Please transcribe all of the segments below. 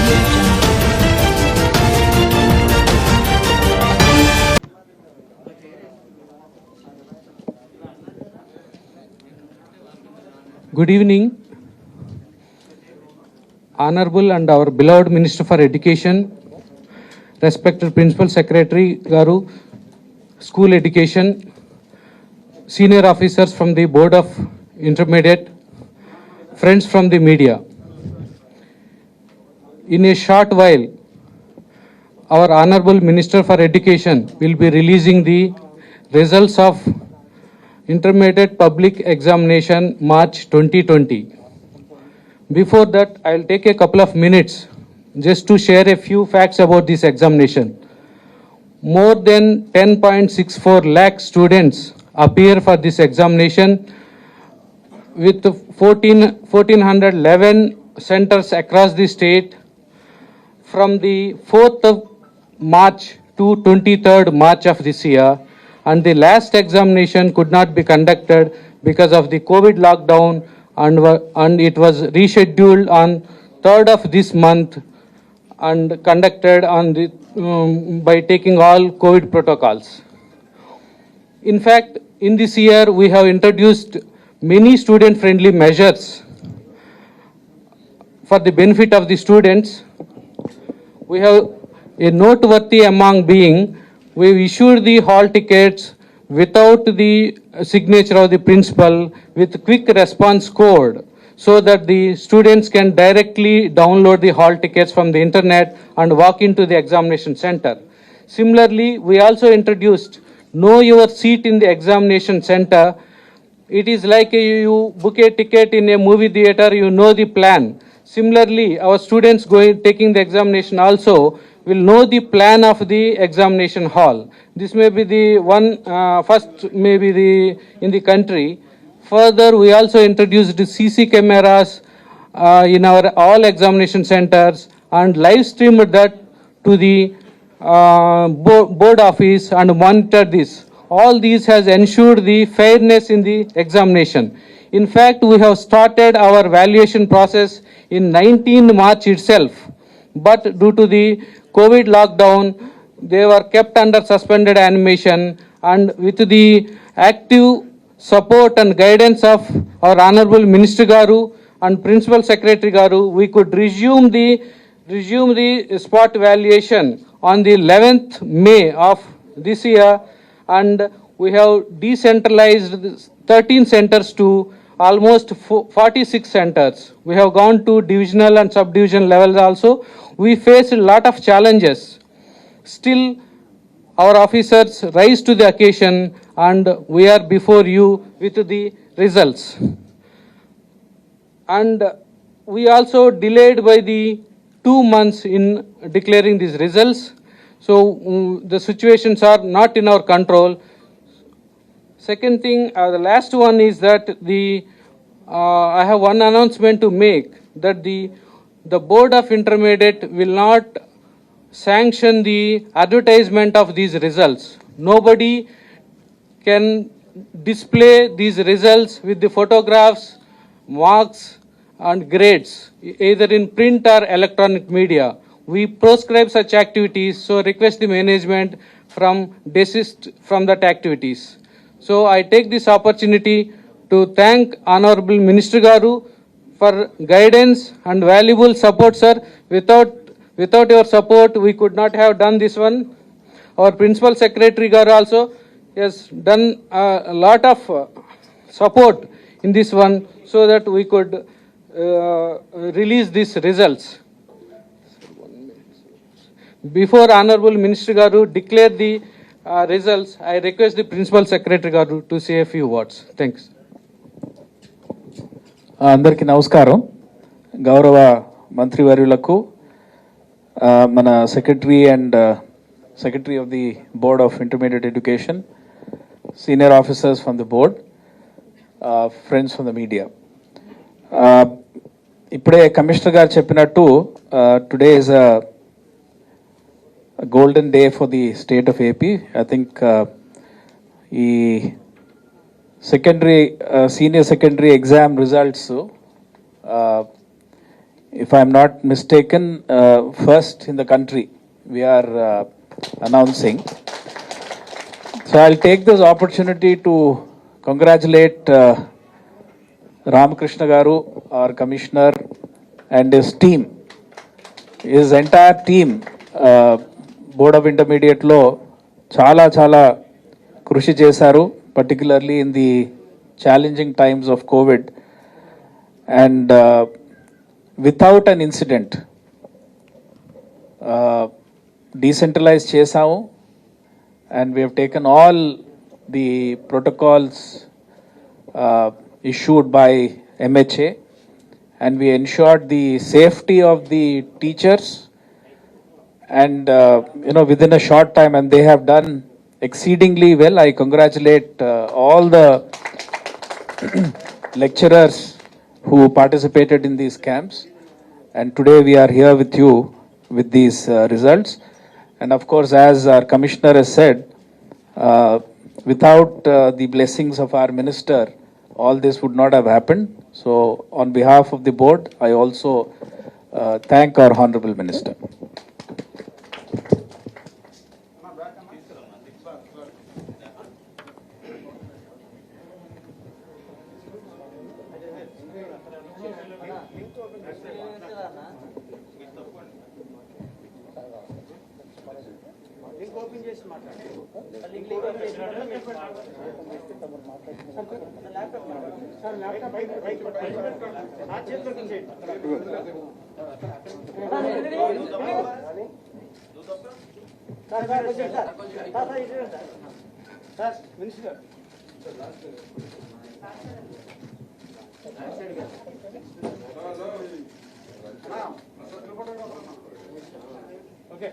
Audio Jungle. Good evening, Honorable and our beloved Minister for Education, respected Principal Secretary Garu, School Education, senior officers from the Board of Intermediate, friends from the media. In a short while, our Honorable Minister for Education will be releasing the results of Intermediate Public Examination March 2020. Before that, I'll take a couple of minutes just to share a few facts about this examination. More than 10.64 lakh students appear for this examination with 1411 centers across the state from the 4th of March to 23rd March of this year, and the last examination could not be conducted because of the COVID lockdown, and it was rescheduled on 3rd of this month and conducted on the by taking all COVID protocols. In fact, in this year we have introduced many student-friendly measures for the benefit of the students. We have a noteworthy among being, we issued the hall tickets without the signature of the principal with quick response code, so that the students can directly download the hall tickets from the internet and walk into the examination center. Similarly, we also introduced Know Your Seat in the examination center. It is like you book a ticket in a movie theater, you know the plan. Similarly, our students taking the examination also will know the plan of the examination hall. This may be the one first maybe in the country. Further, we also introduced CC cameras in our all examination centers and live streamed that to the board office and monitor this. All these has ensured the fairness in the examination. In fact, we have started our valuation process in 19 March itself, but due to the COVID lockdown, they were kept under suspended animation, and with the active support and guidance of our Honorable Minister Garu and Principal Secretary Garu, we could resume the spot valuation on the 11th May of this year, and we have decentralized 13 centers to almost 46 centers. We have gone to divisional and subdivision levels also. We faced a lot of challenges. Still, our officers rise to the occasion, and we are before you with the results. And we also delayed by the 2 months in declaring these results. So the situations are not in our control. Second thing, the last one is that I have one announcement to make, that the Board of Intermediate will not sanction the advertisement of these results. Nobody can display these results with the photographs, marks and grades, either in print or electronic media. We proscribe such activities, so request the management from desist from that activities. So I take this opportunity to thank Honorable Minister Garu for guidance and valuable support, sir. Without your support, we could not have done this one. Our Principal Secretary Garu also has done a lot of support in this one, so that we could release these results. Before Honorable Minister Garu declare the results, I request the Principal Secretary Garu to say a few words. Thanks. అందరికీ నమస్కారం. గౌరవ మంత్రివర్యులకు, మన secretary and secretary of the board of intermediate education, senior officers from the board, friends from the media. ఇప్పుడే commissioner గారు చెప్పినట్టు today is a golden day for the state of AP. I think ఈ senior secondary exam results if I'm not mistaken, first in the country we are announcing. So I'll take this opportunity to congratulate Ramakrishna Garu, our commissioner, and his team, his entire team, Board of Intermediate Law, chala krushi chesaru, particularly in the challenging times of COVID, and without an incident, decentralized chesamu, and we have taken all the protocols issued by MHA, and we ensured the safety of the teachers, and within a short time, and they have done exceedingly well. I congratulate all the lecturers who participated in these camps, and today we are here with you with these results. And of course, as our commissioner has said, without the blessings of our minister, all this would not have happened. So on behalf of the board, I also thank our honorable minister. Okay.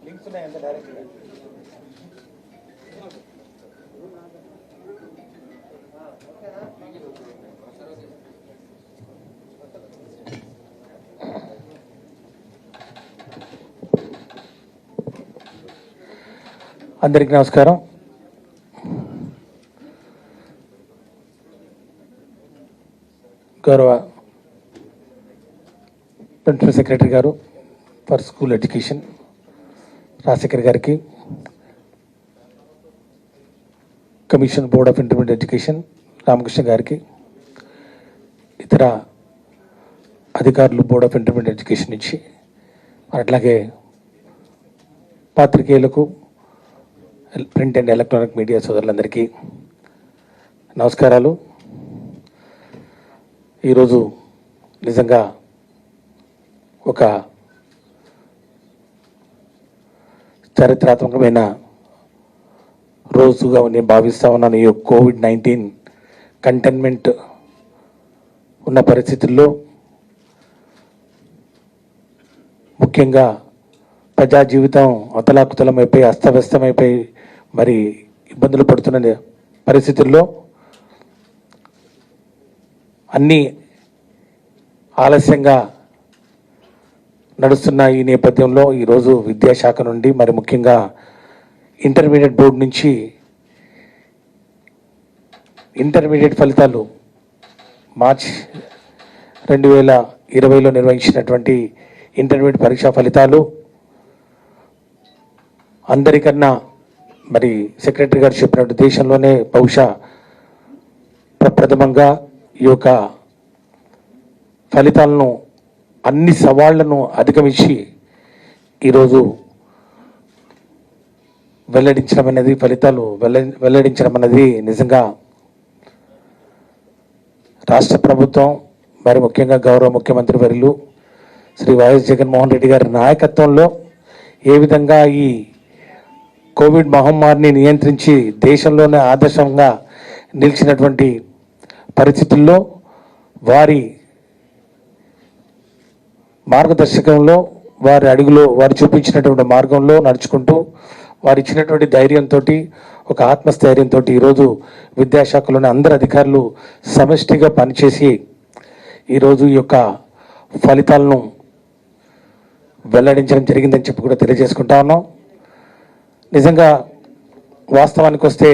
Links ఉన్నాయి ఎంత direct అందరికీ నమస్కారం. గౌరవ principal secretary గారు for school education Rajasekhar గారికి, commission board of intermediate education Ramakrishna గారికి, ఇతర అధికారులు బోర్డ్ ఆఫ్ ఇంటర్మీడియట్ ఎడ్యుకేషన్ నుంచి, అట్లాగే పాత్రికేయులకు, ప్రింట్ అండ్ ఎలక్ట్రానిక్ మీడియా సోదరులందరికీ నమస్కారాలు. ఈరోజు నిజంగా ఒక చారిత్రాత్మకమైన రోజుగా నేను భావిస్తూ ఉన్నాను. ఈ కోవిడ్-19 కంటైన్మెంట్ ఉన్న పరిస్థితుల్లో ముఖ్యంగా ప్రజా జీవితం అతలాకుతలమైపోయి అస్తవ్యస్తమైపోయి మరి ఇబ్బందులు పడుతున్న పరిస్థితుల్లో అన్నీ ఆలస్యంగా నడుస్తున్న ఈ నేపథ్యంలో ఈరోజు విద్యాశాఖ నుండి మరి ముఖ్యంగా ఇంటర్మీడియట్ బోర్డు నుంచి ఇంటర్మీడియట్ ఫలితాలు మార్చ్ 2020లో నిర్వహించినటువంటి ఇంటర్మీడియట్ పరీక్షా ఫలితాలు అందరికన్నా మరి సెక్రటరీ గారు చెప్పినట్టు దేశంలోనే బహుశా ప్రప్రథమంగా ఈ యొక్క ఫలితాలను అన్ని సవాళ్లను అధిగమించి ఈరోజు వెల్లడించడం అనేది ఫలితాలు వెల్లడించడం అనేది నిజంగా రాష్ట్ర ప్రభుత్వం మరి ముఖ్యంగా గౌరవ ముఖ్యమంత్రి వర్యులు శ్రీ వైఎస్ జగన్మోహన్ రెడ్డి గారి నాయకత్వంలో ఏ విధంగా ఈ కోవిడ్ మహమ్మారిని నియంత్రించి దేశంలోనే ఆదర్శంగా నిలిచినటువంటి పరిస్థితుల్లో వారి మార్గదర్శకంలో వారి అడుగులో వారు చూపించినటువంటి మార్గంలో నడుచుకుంటూ వారు ఇచ్చినటువంటి ధైర్యంతో ఒక ఆత్మస్థైర్యంతో ఈరోజు విద్యాశాఖలోని అందరు అధికారులు సమష్టిగా పనిచేసి ఈరోజు ఈ యొక్క ఫలితాలను వెల్లడించడం జరిగిందని చెప్పి కూడా తెలియజేసుకుంటా ఉన్నాం. నిజంగా వాస్తవానికి వస్తే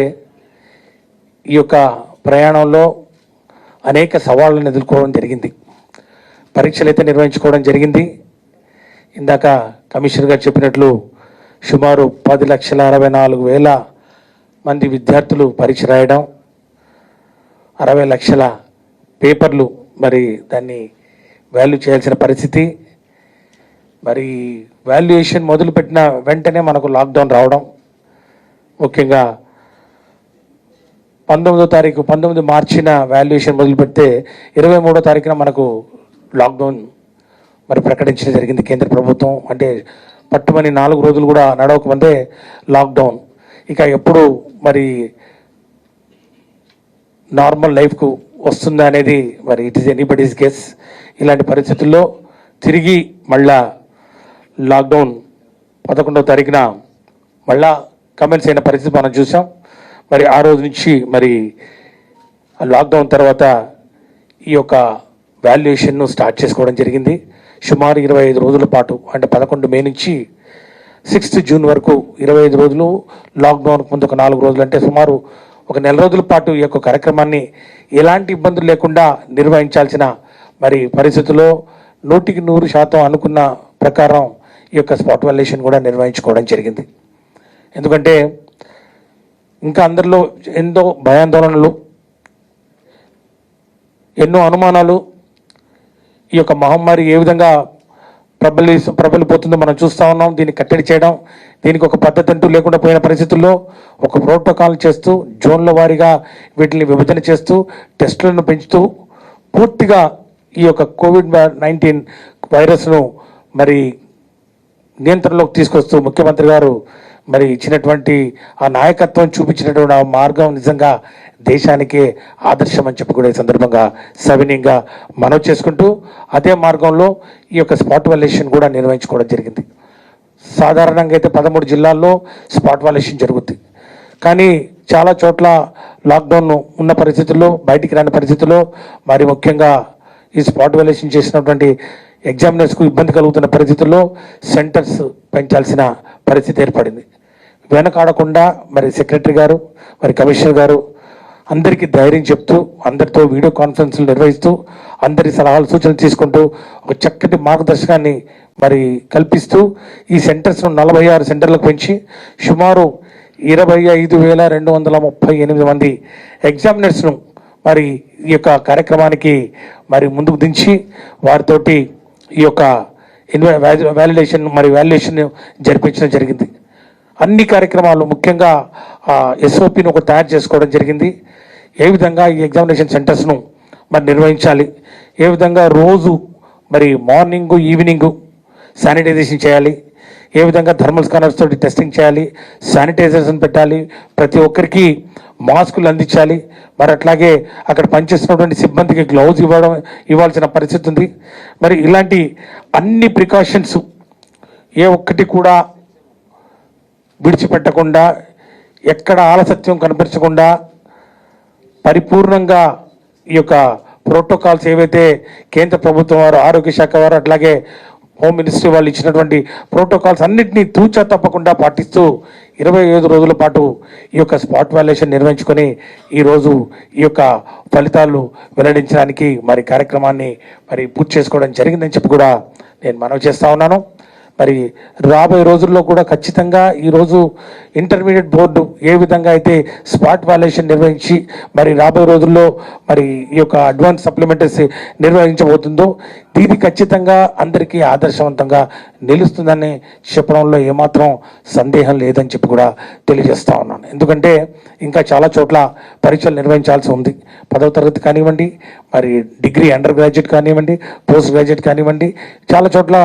ఈ యొక్క ప్రయాణంలో అనేక సవాళ్ళను ఎదుర్కోవడం జరిగింది. పరీక్షలు అయితే నిర్వహించుకోవడం జరిగింది. ఇందాక కమిషనర్ గారు చెప్పినట్లు సుమారు 10,64,000 మంది విద్యార్థులు పరీక్ష రాయడం, 60 లక్షల పేపర్లు మరి దాన్ని వాల్యూ చేయాల్సిన పరిస్థితి. మరి వాల్యుయేషన్ మొదలుపెట్టిన వెంటనే మనకు లాక్డౌన్ రావడం, ముఖ్యంగా 19 మార్చిన వాల్యుయేషన్ మొదలు పెడితే 23వ తారీఖున మనకు లాక్డౌన్ మరి ప్రకటించడం జరిగింది కేంద్ర ప్రభుత్వం. అంటే పట్టుమని 4 రోజులు కూడా నడవకముందే లాక్డౌన్. ఇక ఎప్పుడు మరి నార్మల్ లైఫ్కు వస్తుందా అనేది మరి ఇట్ ఈస్ ఎనీబడీస్ గెస్. ఇలాంటి పరిస్థితుల్లో తిరిగి మళ్ళా లాక్డౌన్ 11వ తారీఖున మళ్ళా కమెంట్స్ అయిన పరిస్థితి మనం చూసాం. మరి ఆ రోజు నుంచి మరి లాక్డౌన్ తర్వాత ఈ యొక్క వాల్యుయేషన్ను స్టార్ట్ చేసుకోవడం జరిగింది. సుమారు 25 రోజుల పాటు, అంటే 11 మే నుంచి 6 జూన్ వరకు 25 రోజులు, లాక్డౌన్ ముందు ఒక 4 రోజులు, అంటే సుమారు ఒక నెల రోజుల పాటు ఈ యొక్క కార్యక్రమాన్ని ఎలాంటి ఇబ్బందులు లేకుండా నిర్వహించాల్సిన మరి పరిస్థితుల్లో 100% అనుకున్న ప్రకారం ఈ యొక్క స్పాట్ వాల్యుయేషన్ కూడా నిర్వహించుకోవడం జరిగింది. ఎందుకంటే ఇంకా అందరిలో ఎంతో భయాందోళనలు, ఎన్నో అనుమానాలు, ఈ యొక్క మహమ్మారి ఏ విధంగా ప్రబలిపోతుందో మనం చూస్తూ ఉన్నాం. దీన్ని కట్టడి చేయడం, దీనికి ఒక పద్ధతి అంటూ లేకుండా పోయిన పరిస్థితుల్లో ఒక ప్రోటోకాల్ చేస్తూ జోన్ల వారీగా వీటిని విభజన చేస్తూ టెస్టులను పెంచుతూ పూర్తిగా ఈ యొక్క COVID-19 వైరస్ను మరి నియంత్రణలోకి తీసుకొస్తూ ముఖ్యమంత్రి గారు మరి ఇచ్చినటువంటి ఆ నాయకత్వం చూపించినటువంటి ఆ మార్గం నిజంగా దేశానికే ఆదర్శం అని చెప్పి కూడా ఈ సందర్భంగా సవినీయంగా మనవి చేసుకుంటూ అదే మార్గంలో ఈ యొక్క స్పాట్ వాల్యుయేషన్ కూడా నిర్వహించుకోవడం జరిగింది. సాధారణంగా అయితే 13 జిల్లాల్లో స్పాట్ వాల్యుయేషన్ జరుగుతుంది. కానీ చాలా చోట్ల లాక్డౌన్ ఉన్న పరిస్థితుల్లో, బయటికి రాని పరిస్థితుల్లో, మరి ముఖ్యంగా ఈ స్పాట్ వాల్యుయేషన్ చేసినటువంటి ఎగ్జామినర్స్కు ఇబ్బంది కలుగుతున్న పరిస్థితుల్లో సెంటర్స్ పెంచాల్సిన పరిస్థితి ఏర్పడింది. వెనకాడకుండా మరి సెక్రటరీ గారు, మరి కమిషనర్ గారు అందరికీ ధైర్యం చెప్తూ, అందరితో వీడియో కాన్ఫరెన్స్లు నిర్వహిస్తూ, అందరి సలహాలు సూచనలు తీసుకుంటూ ఒక చక్కటి మార్గదర్శకాన్ని మరి కల్పిస్తూ ఈ సెంటర్స్ను 46 సెంటర్లకు పెంచి సుమారు 25,238 మంది ఎగ్జామినర్స్ను మరి ఈ యొక్క కార్యక్రమానికి మరి ముందుకు దించి వారితోటి ఈ యొక్క వాల్యుయేషన్ జరిపించడం జరిగింది. అన్ని కార్యక్రమాలు ముఖ్యంగా SOPని ఒక తయారు చేసుకోవడం జరిగింది. ఏ విధంగా ఈ ఎగ్జామినేషన్ సెంటర్స్ను మరి నిర్వహించాలి, ఏ విధంగా రోజు మరి మార్నింగ్ ఈవినింగ్ శానిటైజేషన్ చేయాలి, ఏ విధంగా థర్మల్ స్కానర్స్ తోటి టెస్టింగ్ చేయాలి, శానిటైజేషన్ పెట్టాలి, ప్రతి ఒక్కరికి మాస్కులు అందించాలి, మరి అట్లాగే అక్కడ పనిచేస్తున్నటువంటి సిబ్బందికి గ్లౌజ్ ఇవ్వాల్సిన పరిస్థితి ఉంది. మరి ఇలాంటి అన్ని ప్రికాషన్స్ ఏ ఒక్కటి కూడా విడిచిపెట్టకుండా, ఎక్కడ ఆలస్యం కనిపించకుండా పరిపూర్ణంగా ఈ యొక్క ప్రోటోకాల్స్ ఏవైతే కేంద్ర ప్రభుత్వం వారు, ఆరోగ్య శాఖ వారు, అట్లాగే హోమ్ మినిస్ట్రీ వాళ్ళు ఇచ్చినటువంటి ప్రోటోకాల్స్ అన్నింటినీ తూచా తప్పకుండా పాటిస్తూ 25 రోజుల పాటు ఈ యొక్క స్పాట్ వాల్యుయేషన్ నిర్వహించుకొని ఈరోజు ఈ యొక్క ఫలితాలు వెల్లడించడానికి మరి కార్యక్రమాన్ని మరి పూర్తి చేసుకోవడం జరిగిందని చెప్పి కూడా నేను మనవి చేస్తూ ఉన్నాను. మరి రాబోయే రోజుల్లో కూడా ఖచ్చితంగా ఈరోజు ఇంటర్మీడియట్ బోర్డు ఏ విధంగా అయితే స్పాట్ వాల్యుయేషన్ నిర్వహించి మరి రాబోయే రోజుల్లో మరి ఈ యొక్క అడ్వాన్స్ సప్లిమెంటరీస్ నిర్వహించబోతుందో ఇది ఖచ్చితంగా అందరికీ ఆదర్శవంతంగా నిలుస్తుందని చెప్పడంలో ఏమాత్రం సందేహం లేదని చెప్పి కూడా తెలియజేస్తా ఉన్నాను. ఎందుకంటే ఇంకా చాలా చోట్ల పరీక్షలు నిర్వహించాల్సి ఉంది. 10వ తరగతి కానివ్వండి, మరి డిగ్రీ అండర్ గ్రాడ్యుయేట్ కానివ్వండి, పోస్ట్ గ్రాడ్యుయేట్ కానివ్వండి, చాలా చోట్ల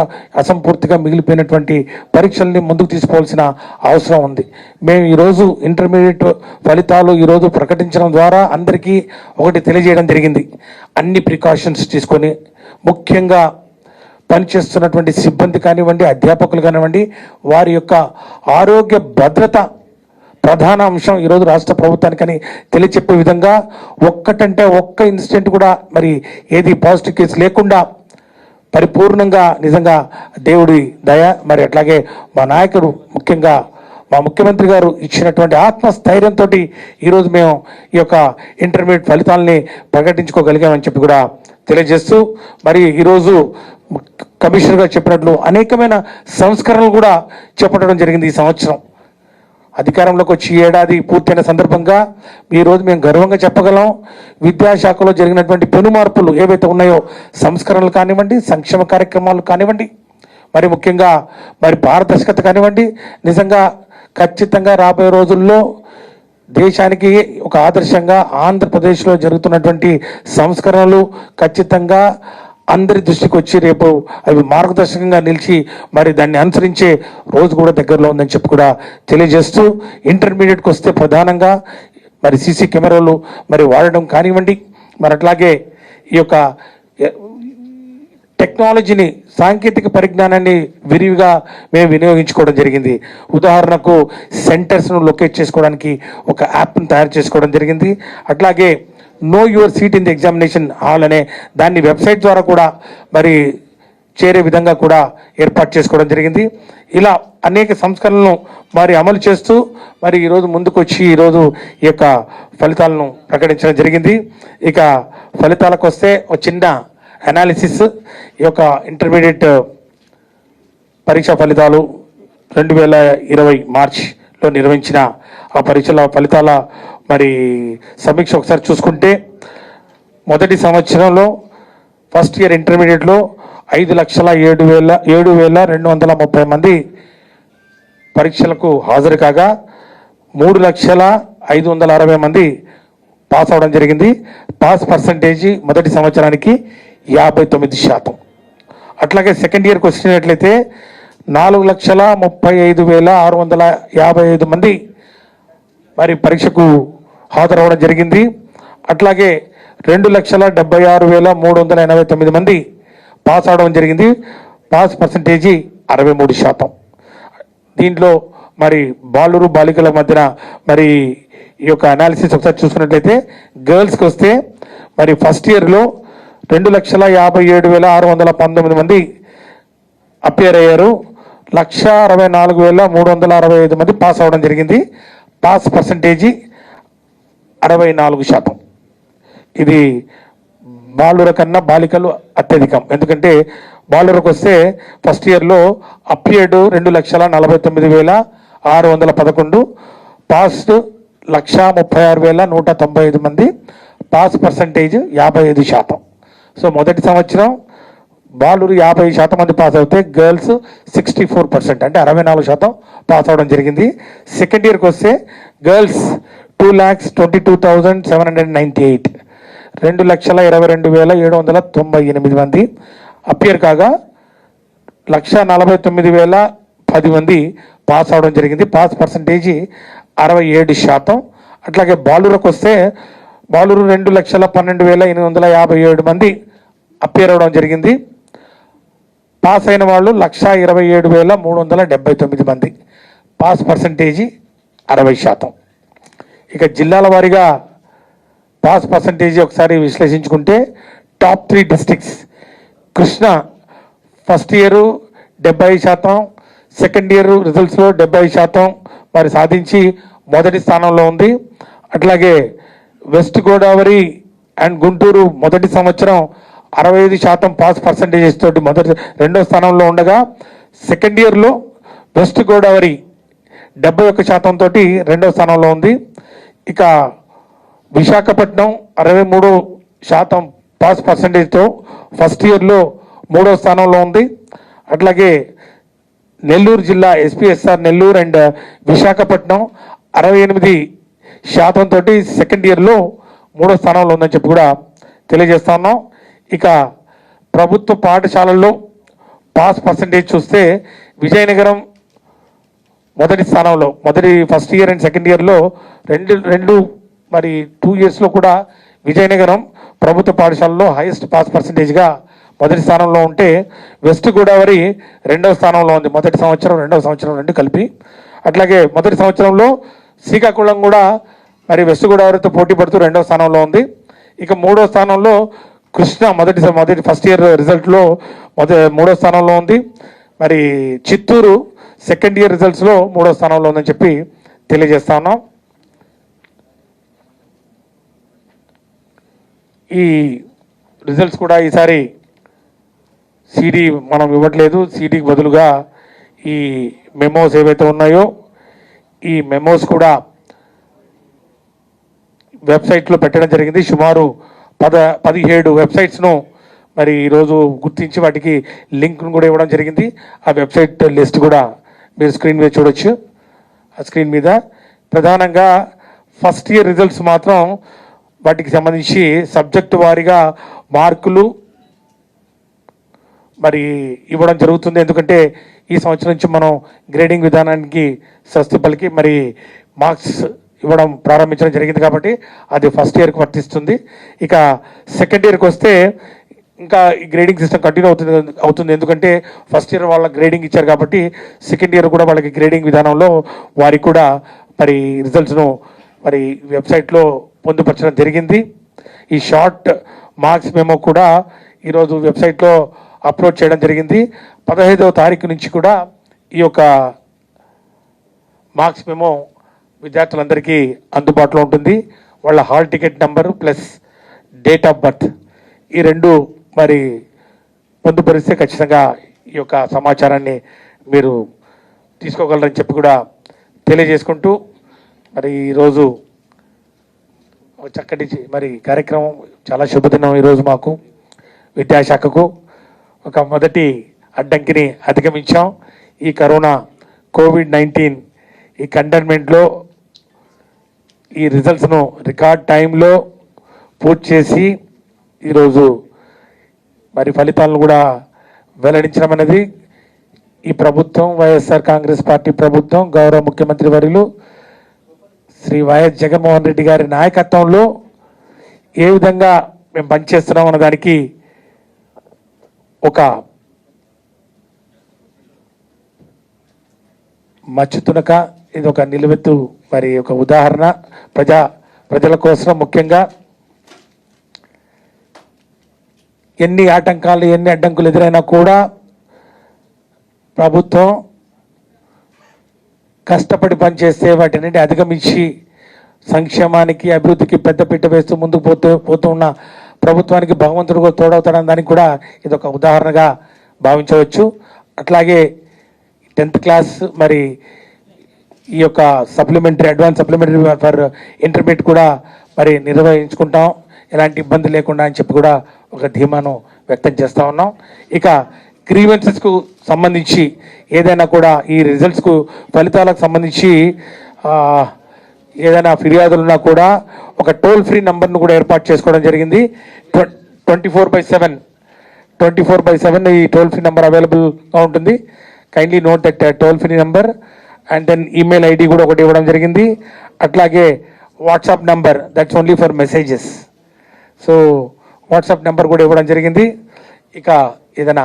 అసంపూర్తిగా మిగిలిపోయినటువంటి పరీక్షల్ని ముందుకు తీసుకోవాల్సిన అవసరం ఉంది. మేము ఈరోజు ఇంటర్మీడియట్ ఫలితాలు ఈరోజు ప్రకటించడం ద్వారా అందరికీ ఒకటి తెలియజేయడం జరిగింది. అన్ని ప్రికాషన్స్ తీసుకొని ముఖ్యంగా పనిచేస్తున్నటువంటి సిబ్బంది కానివ్వండి, అధ్యాపకులు కానివ్వండి, వారి యొక్క ఆరోగ్య భద్రత ప్రధాన అంశం ఈరోజు రాష్ట్ర ప్రభుత్వానికని తెలియచెప్పే విధంగా ఒక్కటంటే ఒక్క ఇన్సిడెంట్ కూడా మరి ఏది పాజిటివ్ కేసు లేకుండా పరిపూర్ణంగా నిజంగా దేవుడి దయ, మరి అట్లాగే మా నాయకుడు ముఖ్యంగా మా ముఖ్యమంత్రి గారు ఇచ్చినటువంటి ఆత్మస్థైర్యంతో ఈరోజు మేము ఈ యొక్క ఇంటర్మీడియట్ ఫలితాలని ప్రకటించుకోగలిగామని చెప్పి కూడా తెలియజేస్తూ, మరి ఈరోజు కమిషనర్ గారు చెప్పినట్లు అనేకమైన సంస్కరణలు కూడా చేపట్టడం జరిగింది. ఈ సంవత్సరం అధికారంలోకి వచ్చి ఏడాది పూర్తయిన సందర్భంగా ఈరోజు మేము గర్వంగా చెప్పగలం, విద్యాశాఖలో జరిగినటువంటి పెను మార్పులు ఏవైతే ఉన్నాయో, సంస్కరణలు కానివ్వండి, సంక్షేమ కార్యక్రమాలు కానివ్వండి, మరి ముఖ్యంగా మరి పారదర్శకత కానివ్వండి, నిజంగా ఖచ్చితంగా రాబోయే రోజుల్లో దేశానికి ఒక ఆదర్శంగా ఆంధ్రప్రదేశ్లో జరుగుతున్నటువంటి సంస్కరణలు ఖచ్చితంగా అందరి దృష్టికి వచ్చి రేపు అవి మార్గదర్శకంగా నిలిచి మరి దాన్ని అనుసరించే రోజు కూడా దగ్గరలో ఉందని చెప్పి కూడా తెలియజేస్తూ, ఇంటర్మీడియట్కి వస్తే ప్రధానంగా మరి సీసీ కెమెరాలు మరి వాడడం కానివ్వండి, మరి అట్లాగే ఈ యొక్క టెక్నాలజీని, సాంకేతిక పరిజ్ఞానాన్ని విరివిగా మేము వినియోగించుకోవడం జరిగింది. ఉదాహరణకు సెంటర్స్ను లొకేట్ చేసుకోవడానికి ఒక యాప్ను తయారు చేసుకోవడం జరిగింది. అట్లాగే know your seat in the examination hall అనే దాన్ని వెబ్సైట్ ద్వారా కూడా మరి చేరే విధంగా కూడా ఏర్పాటు చేసుకోవడం జరిగింది. ఇలా అనేక సంస్కరణలను మరి అమలు చేస్తూ మరి ఈరోజు ముందుకు వచ్చి ఈరోజు ఈ యొక్క ఫలితాలను ప్రకటించడం జరిగింది. ఇక ఫలితాలకు వస్తే ఒక చిన్న అనాలిసిస్, ఈ యొక్క ఇంటర్మీడియట్ పరీక్షా ఫలితాలు 2020 మార్చిలో నిర్వహించిన ఆ పరీక్షల ఫలితాల మరి సమీక్ష ఒకసారి చూసుకుంటే, మొదటి సంవత్సరంలో ఫస్ట్ ఇయర్ ఇంటర్మీడియట్లో 5,07,230 మంది పరీక్షలకు హాజరు కాగా 3,05,60 మంది పాస్ అవడం జరిగింది. పాస్ పర్సంటేజీ మొదటి సంవత్సరానికి 59%. అట్లాగే సెకండ్ ఇయర్కి వచ్చినట్లయితే 4,35,655 మంది మరి పరీక్షకు హాజరవడం జరిగింది. అట్లాగే 2,76,389 మంది పాస్ అవడం జరిగింది. Pass percentage 63%. దీంట్లో మరి బాలురు బాలికల మధ్యన మరి ఈ యొక్క అనాలిసిస్ ఒకసారి చూసుకున్నట్లయితే, గర్ల్స్కి వస్తే మరి ఫస్ట్ ఇయర్లో 2,57,619 మంది అపియర్ అయ్యారు. 1,64,365 మంది పాస్ అవ్వడం జరిగింది. Pass percentage 64%. ఇది బాలుర కన్నా బాలికలు అత్యధికం. ఎందుకంటే బాలురకు వస్తే ఫస్ట్ ఇయర్లో అపియర్డ్ 2,49,611, పాస్డ్ 1,36,195 మంది. Pass percentage 55%. సో మొదటి సంవత్సరం బాలురు 50% మంది పాస్ అవుతే గర్ల్స్ 64%, అంటే 64% పాస్ అవడం జరిగింది. సెకండ్ ఇయర్కి వస్తే గర్ల్స్ 2,22,798, 2,22,798 మంది అపియర్ కాగా 1,49,010 మంది పాస్ అవడం జరిగింది. Pass percentage 67%. అట్లాగే బాలురకు వస్తే బాలురు 2,12,857 మంది అపియర్ అవ్వడం జరిగింది. పాస్ అయిన వాళ్ళు 1,27,379 మంది. Pass percentage 60%. ఇక జిల్లాల వారీగా పాస్ పర్సంటేజీ ఒకసారి విశ్లేషించుకుంటే, top 3 districts: Krishna first year 70%, second year రిజల్ట్స్లో 70% మరి సాధించి మొదటి స్థానంలో ఉంది. అట్లాగే వెస్ట్ గోదావరి అండ్ గుంటూరు మొదటి సంవత్సరం 65% పాస్ పర్సంటేజెస్ తోటి రెండో స్థానంలో ఉండగా, సెకండ్ ఇయర్లో వెస్ట్ గోదావరి 71% తోటి రెండో స్థానంలో ఉంది. ఇక విశాఖపట్నం 63% పాస్ పర్సంటేజ్తో ఫస్ట్ ఇయర్లో మూడో స్థానంలో ఉంది. అట్లాగే నెల్లూరు జిల్లా ఎస్పీఎస్ఆర్ నెల్లూరు అండ్ విశాఖపట్నం 68% తోటి సెకండ్ ఇయర్లో మూడో స్థానంలో ఉందని చెప్పి కూడా తెలియజేస్తా ఉన్నాం. ఇక ప్రభుత్వ పాఠశాలల్లో పాస్ పర్సంటేజ్ చూస్తే విజయనగరం మొదటి స్థానంలో, ఫస్ట్ ఇయర్ అండ్ సెకండ్ ఇయర్లో రెండు మరి 2 ఇయర్స్లో కూడా విజయనగరం ప్రభుత్వ పాఠశాలలో హైయెస్ట్ పాస్ పర్సంటేజ్గా మొదటి స్థానంలో ఉంటే వెస్ట్ గోదావరి రెండవ స్థానంలో ఉంది. మొదటి సంవత్సరం రెండవ సంవత్సరం రెండు కలిపి. అట్లాగే మొదటి సంవత్సరంలో శ్రీకాకుళం కూడా మరి వెస్ట్ గోదావరితో పోటీ పడుతూ రెండవ స్థానంలో ఉంది. ఇక మూడో స్థానంలో కృష్ణ మొదటి ఫస్ట్ ఇయర్ రిజల్ట్లో మూడో స్థానంలో ఉంది. మరి చిత్తూరు సెకండ్ ఇయర్ రిజల్ట్స్లో మూడో స్థానంలో ఉందని చెప్పి తెలియజేస్తా ఉన్నాం. ఈ రిజల్ట్స్ కూడా ఈసారి సీడీ మనం ఇవ్వట్లేదు. సీడీకి బదులుగా ఈ మెమోస్ ఏవైతే ఉన్నాయో ఈ మెమోస్ కూడా వెబ్సైట్లో పెట్టడం జరిగింది. సుమారు 17 వెబ్సైట్స్ను మరి ఈరోజు గుర్తించి వాటికి లింక్ను కూడా ఇవ్వడం జరిగింది. ఆ వెబ్సైట్ లిస్ట్ కూడా మీరు స్క్రీన్ మీద చూడొచ్చు. ఆ స్క్రీన్ మీద ప్రధానంగా ఫస్ట్ ఇయర్ రిజల్ట్స్ మాత్రం వాటికి సంబంధించి సబ్జెక్టు వారీగా మార్కులు మరి ఇవ్వడం జరుగుతుంది. ఎందుకంటే ఈ సంవత్సరం నుంచి మనం గ్రేడింగ్ విధానానికి స్వస్తి పలికి మరి మార్క్స్ ఇవ్వడం ప్రారంభించడం జరిగింది కాబట్టి అది ఫస్ట్ ఇయర్కి వర్తిస్తుంది. ఇక సెకండ్ ఇయర్కి వస్తే ఇంకా ఈ గ్రేడింగ్ సిస్టమ్ కంటిన్యూ అవుతుంది. ఎందుకంటే ఫస్ట్ ఇయర్ వాళ్ళ గ్రేడింగ్ ఇచ్చారు కాబట్టి సెకండ్ ఇయర్ కూడా వాళ్ళకి గ్రేడింగ్ విధానంలో వారికి కూడా మరి రిజల్ట్స్ను మరి వెబ్సైట్లో పొందుపరచడం జరిగింది. ఈ షార్ట్ మార్క్స్ మెమో కూడా ఈరోజు వెబ్సైట్లో అప్లోడ్ చేయడం జరిగింది. 15వ తారీఖు నుంచి కూడా ఈ యొక్క మార్క్స్ మెమో విద్యార్థులందరికీ అందుబాటులో ఉంటుంది. వాళ్ళ hall ticket number plus date of birth ఈ రెండు మరి పొందుపరిస్తే ఖచ్చితంగా ఈ యొక్క సమాచారాన్ని మీరు తీసుకోగలరని చెప్పి కూడా తెలియజేసుకుంటూ మరి ఈరోజు చక్కటి మరి కార్యక్రమం చాలా శుభదినం ఈరోజు మాకు విద్యాశాఖకు. ఒక మొదటి అడ్డంకిని అధిగమించాం. ఈ కరోనా కోవిడ్-19 ఈ కంటైన్మెంట్లో ఈ రిజల్ట్స్ను రికార్డ్ టైంలో పూర్తి చేసి ఈరోజు మరి ఫలితాలను కూడా వెల్లడించడం అనేది ఈ ప్రభుత్వం వైఎస్ఆర్ కాంగ్రెస్ పార్టీ ప్రభుత్వం గౌరవ ముఖ్యమంత్రి వర్యులు శ్రీ వైఎస్ జగన్మోహన్ రెడ్డి గారి నాయకత్వంలో ఏ విధంగా మేము పనిచేస్తున్నాం అన్న దానికి ఒక మచ్చుతునక ఇది ఒక నిలువెత్తు మరి ఒక ఉదాహరణ. ప్రజల కోసం ముఖ్యంగా ఎన్ని ఆటంకాలు ఎన్ని అడ్డంకులు ఎదురైనా కూడా ప్రభుత్వం కష్టపడి పనిచేస్తే వాటిని అధిగమించి సంక్షేమానికి అభివృద్ధికి పెద్దపీట వేస్తూ ముందుకు పోతూ ఉన్న ప్రభుత్వానికి భగవంతుడు కూడా తోడవుతాడని దానికి కూడా ఇది ఒక ఉదాహరణగా భావించవచ్చు. అట్లాగే 10th క్లాస్ మరి ఈ యొక్క supplementary advance supplementary for intermediate కూడా మరి నిర్వహించుకుంటాం ఎలాంటి ఇబ్బంది లేకుండా అని చెప్పి కూడా ఒక ధీమాను వ్యక్తం చేస్తూ ఉన్నాం. ఇక గ్రీవెన్సెస్కు సంబంధించి ఏదైనా కూడా ఈ రిజల్ట్స్కు ఫలితాలకు సంబంధించి ఏదైనా ఫిర్యాదులున్నా కూడా ఒక టోల్ ఫ్రీ నంబర్ను కూడా ఏర్పాటు చేసుకోవడం జరిగింది. 24/7 ఈ టోల్ ఫ్రీ నెంబర్ అవైలబుల్గా ఉంటుంది. Kindly note that toll free number and then email ID కూడా ఒకటి ఇవ్వడం జరిగింది. అట్లాగే WhatsApp number that's only for messages. So WhatsApp number కూడా ఇవ్వడం జరిగింది. ఇక ఏదైనా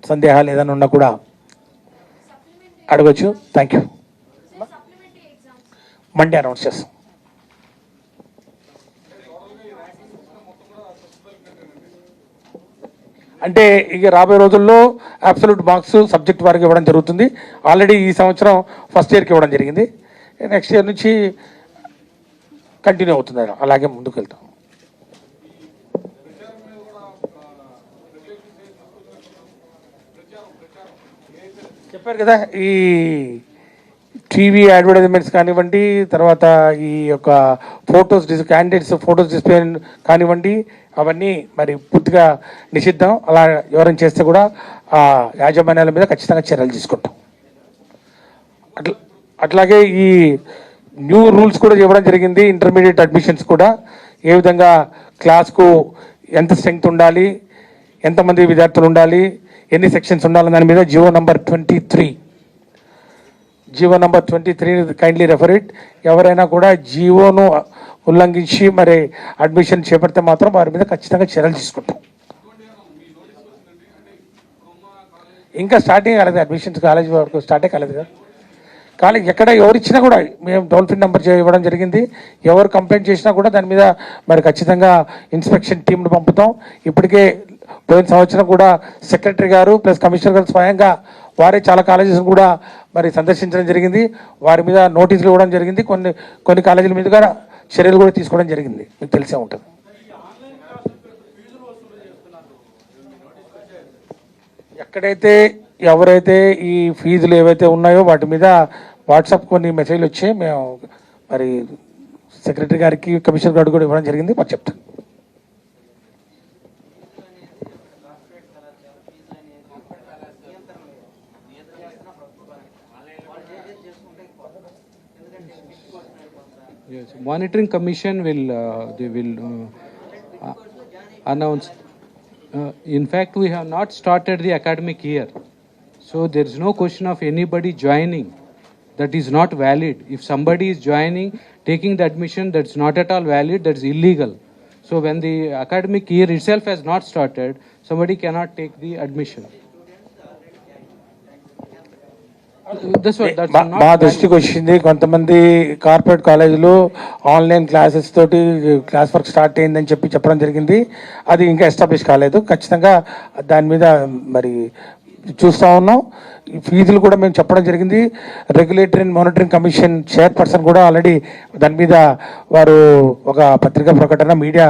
సందేహాలు ఏదైనా ఉన్నా కూడా అడగచ్చు. Thank you. మండే అనౌన్స్ చేస్తాం. అంటే ఇక రాబోయే రోజుల్లో అబ్సల్యూట్ మార్క్స్ సబ్జెక్ట్ వారికి ఇవ్వడం జరుగుతుంది. ఆల్రెడీ ఈ సంవత్సరం ఫస్ట్ ఇయర్కి ఇవ్వడం జరిగింది. నెక్స్ట్ ఇయర్ నుంచి కంటిన్యూ అవుతుంది. అలాగే ముందుకు వెళ్తాం. చెప్పారు కదా ఈ టీవీ అడ్వర్టైజ్మెంట్స్ కానివ్వండి, తర్వాత ఈ యొక్క క్యాండిడేట్స్ ఫొటోస్ డిస్ప్లే కానివ్వండి, అవన్నీ మరి పూర్తిగా నిషిద్ధం. అలా ఎవరైనా చేస్తే కూడా ఆ యాజమాన్యాల మీద ఖచ్చితంగా చర్యలు తీసుకుంటాం. అట్లాగే ఈ న్యూ రూల్స్ కూడా ఇవ్వడం జరిగింది. ఇంటర్మీడియట్ అడ్మిషన్స్ కూడా ఏ విధంగా క్లాస్కు ఎంత స్ట్రెంగ్త్ ఉండాలి, ఎంతమంది విద్యార్థులు ఉండాలి, ఎన్ని సెక్షన్స్ ఉండాలి దాని మీద Jio number 23 kindly refer it. ఎవరైనా కూడా జియోను ఉల్లంఘించి మరి అడ్మిషన్ చేపడితే మాత్రం వారి మీద ఖచ్చితంగా చర్యలు తీసుకుంటాం. ఇంకా స్టార్టింగ్ కాలేదు, అడ్మిషన్స్ కాలేజ్ వరకు స్టార్టే కాలేదు కదా. కాలేజ్ ఎక్కడ ఎవరు ఇచ్చినా కూడా మేము టోల్ ఫ్రీ నెంబర్ ఇవ్వడం జరిగింది. ఎవరు కంప్లైంట్ చేసినా కూడా దాని మీద మరి ఖచ్చితంగా ఇన్స్పెక్షన్ టీంను పంపుతాం. ఇప్పటికే పోయిన సంవత్సరం కూడా సెక్రటరీ గారు ప్లస్ కమిషనర్ గారు స్వయంగా వారే చాలా కాలేజెస్ కూడా మరి సందర్శించడం జరిగింది. వారి మీద నోటీసులు ఇవ్వడం జరిగింది. కొన్ని కాలేజీల మీద కూడా చర్యలు కూడా తీసుకోవడం జరిగింది. మీకు తెలిసే ఉంటుంది. ఎక్కడైతే ఎవరైతే ఈ ఫీజులు ఏవైతే ఉన్నాయో వాటి మీద వాట్సాప్ కొన్ని మెసేజ్లు వచ్చాయి. మేము మరి సెక్రటరీ గారికి కమిషనర్ గారికి కూడా ఇవ్వడం జరిగింది. మాకు చెప్తాను. Yes, monitoring commission will they will announce. In fact, we have not started the academic year, so there is no question of anybody joining. That is not valid. If somebody is joining, taking the admission, that's not at all valid. That's illegal. So when the academic year itself has not started, somebody cannot take the admission. That's what. That's not మా valid. దృష్టికి వచ్చింది, కొంతమంది corporate కాలేజీలు online classes తోటి class work start అయిందని చెప్పడం జరిగింది. అది ఇంకా ఎస్టాబ్లిష్ కాలేదు. ఖచ్చితంగా దాని మీద మరి చూస్తూ ఉన్నాం. ఈ ఫీజులు కూడా మేము చెప్పడం జరిగింది. Regulatory and monitoring commission chairperson కూడా ఆల్రెడీ దాని మీద వారు ఒక పత్రికా ప్రకటన మీడియా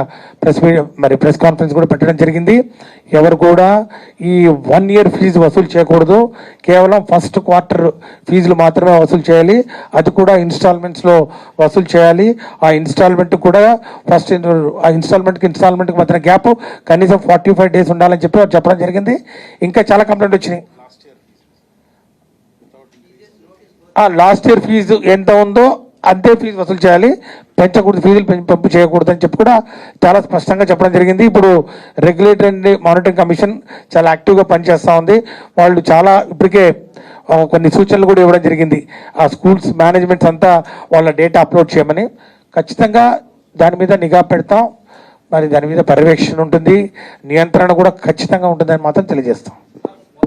ప్రెస్ కాన్ఫరెన్స్ కూడా పెట్టడం జరిగింది. ఎవరు కూడా ఈ 1 year ఫీజు వసూలు చేయకూడదు. కేవలం ఫస్ట్ క్వార్టర్ ఫీజులు మాత్రమే వసూలు చేయాలి. అది కూడా ఇన్స్టాల్మెంట్స్లో వసూలు చేయాలి. ఆ ఇన్స్టాల్మెంట్ కూడా ఆ ఇన్స్టాల్మెంట్కి మధ్య గ్యాప్ కనీసం 45 days ఉండాలని చెప్పి వారు చెప్పడం జరిగింది. ఇంకా చాలా కంప్లైంట్ వచ్చినాయి. లాస్ట్ ఇయర్ ఫీజు ఎంత ఉందో అంతే ఫీజు వసూలు చేయాలి, పెంచకూడదు, ఫీజులు పెంపు చేయకూడదు అని చెప్పి కూడా చాలా స్పష్టంగా చెప్పడం జరిగింది. ఇప్పుడు రెగ్యులేటరీ అండ్ మానిటరింగ్ కమిషన్ చాలా యాక్టివ్గా పనిచేస్తూ ఉంది. వాళ్ళు చాలా ఇప్పటికే కొన్ని సూచనలు కూడా ఇవ్వడం జరిగింది. ఆ స్కూల్స్ మేనేజ్మెంట్స్ అంతా వాళ్ళ డేటా అప్లోడ్ చేయమని. ఖచ్చితంగా దాని మీద నిఘా పెడతాం. మరి దాని మీద పర్యవేక్షణ ఉంటుంది, నియంత్రణ కూడా ఖచ్చితంగా ఉంటుందని మాత్రం తెలియజేస్తాం.